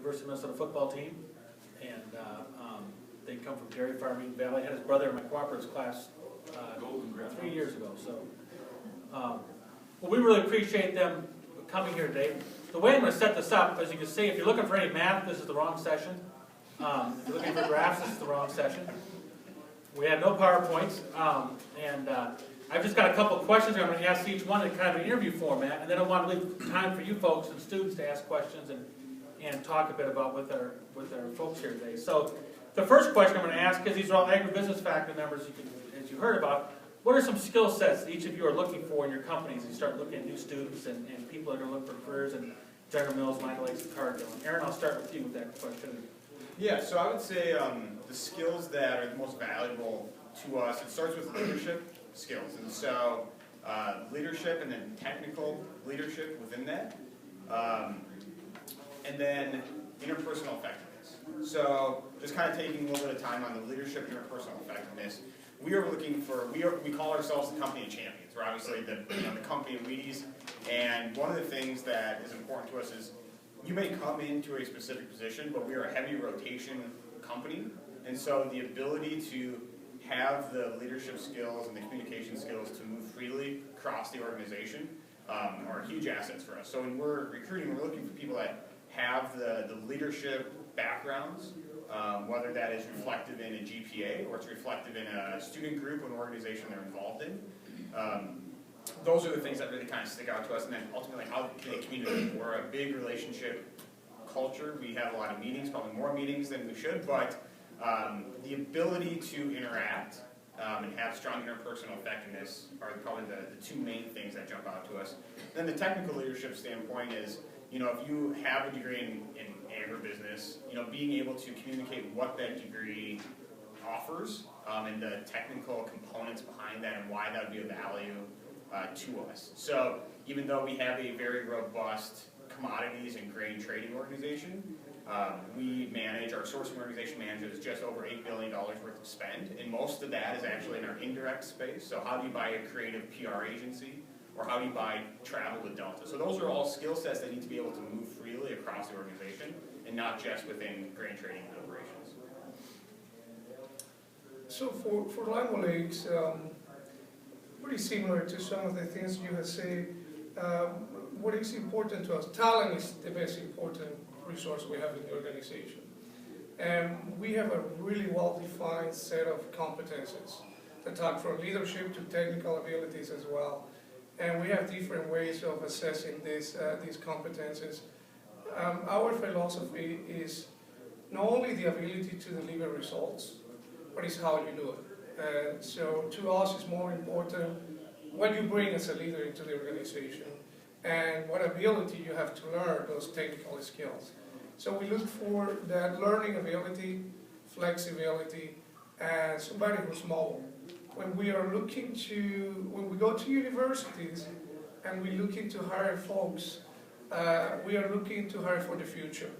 University of Minnesota football team, and they come from dairy farming Valley. I had his brother in my cooperatives class 3 years ago. So, well, we really appreciate them coming here today. The way I'm going to set this up, as you can see, if you're looking for any math, this is the wrong session. If you're looking for graphs, this is the wrong session. We have no PowerPoints, and I've just got a couple of questions I'm going to ask each one in kind of an interview format, and then I want to leave time for you folks and students to ask questions and talk a bit about with our folks here today. So the first question I'm going to ask, because these are all agribusiness faculty members, as you heard about, what are some skill sets that each of you are looking for in your companies as you start looking at new students and people that are going to look for careers in General Mills, Minor Lakes, and Cargill? And Aaron, I'll start with you with that question. Yeah, so I would say the skills that are the most valuable to us, it starts with leadership skills. And so leadership and then technical leadership within that. And then interpersonal effectiveness. So just kind of taking a little bit of time on the leadership and interpersonal effectiveness. We are looking for, we call ourselves the company of champions. We're obviously the company of Wheaties. And one of the things that is important to us is you may come into a specific position, but we are a heavy rotation company. And so the ability to have the leadership skills and the communication skills to move freely across the organization are huge assets for us. So when we're recruiting, we're looking for people that have the leadership backgrounds, whether that is reflective in a GPA or it's reflective in a student group or an organization they're involved in. Those are the things that really kind of stick out to us, and then ultimately how they communicate. We're a big relationship culture. We have a lot of meetings, probably more meetings than we should, but the ability to interact and have strong interpersonal effectiveness are probably the two main things that jump out to us. Then the technical leadership standpoint is, if you have a degree in agribusiness, being able to communicate what that degree offers and the technical components behind that and why that would be of value to us. So even though we have a very robust commodities and grain trading organization, we manage, our sourcing organization manages just over $8 billion worth of spend, and most of that is actually in our indirect space. So how do you buy a creative PR agency, or how do you buy travel to Delta? So those are all skill sets that need to be able to move freely across the organization, and not just within grain trading operations. So for Lima Lakes, pretty similar to some of the things you have said. What is important to us, talent is the most important resource we have in the organization. And we have a really well-defined set of competences that talk from leadership to technical abilities as well. And we have different ways of assessing these competences. Our philosophy is not only the ability to deliver results, but it's how you do it. So to us, it's more important what you bring as a leader into the organization and what ability you have to learn those technical skills. So we look for that learning ability, flexibility, and somebody who's mobile. When we go to universities and we're looking to hire folks, we are looking to hire for the future.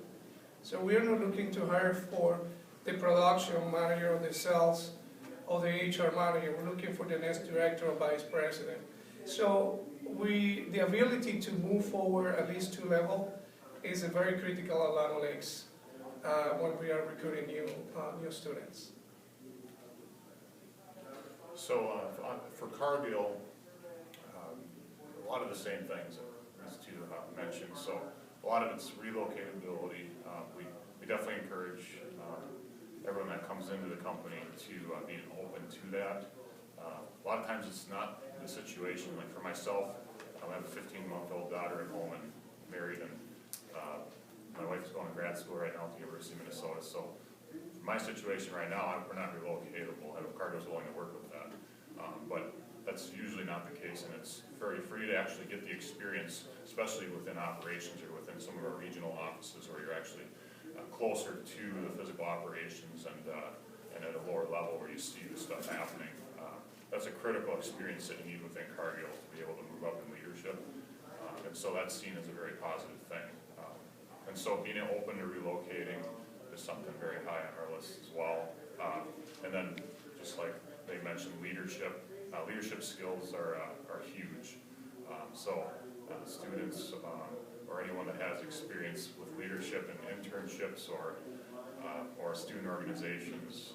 So we are not looking to hire for the production manager or the sales or the HR manager. We're looking for the next director or vice president. So the ability to move forward at least 2 levels is very critical at Lima Lakes when we are recruiting new students. So for Cargill, a lot of the same things as to mentioned. So a lot of it's relocatability. We definitely encourage everyone that comes into the company to be open to that. A lot of times it's not the situation. Like for myself, I have a 15-month-old daughter at home and married, and my wife is going to grad school right now at the University of Minnesota. So my situation right now, we're not relocatable. I know Cargill's willing to work with that. But that's usually not the case, and it's very free to actually get the experience, especially within operations or within some of our regional offices where you're actually closer to the physical operations and at a lower level where you see the stuff happening. That's a critical experience that you need within Cargill to be able to move up in leadership. And so that's seen as a very positive thing. And so being open to relocating is something very high on our list as well. And then just like they mentioned, leadership skills are huge. So students or anyone that has experience with leadership and internships or student organizations,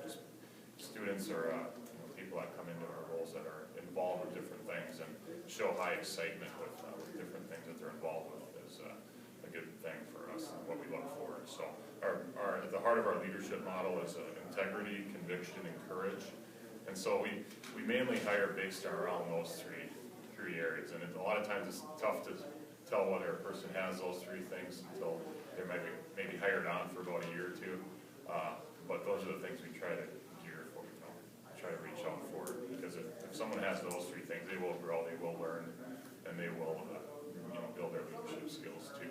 just students or people that come into our roles that are involved with different things and show high excitement with different things that they're involved with is a good thing for us and what we look for. So at the heart of our leadership model is integrity, conviction, and courage. And so we mainly hire based around those three areas. And a lot of times it's tough to tell whether a person has those three things until they're maybe hired on for about a year or two. But those are the things we try to gear for, try to reach out for. Because if someone has those three things, they will grow, they will learn, and they will build their leadership skills too.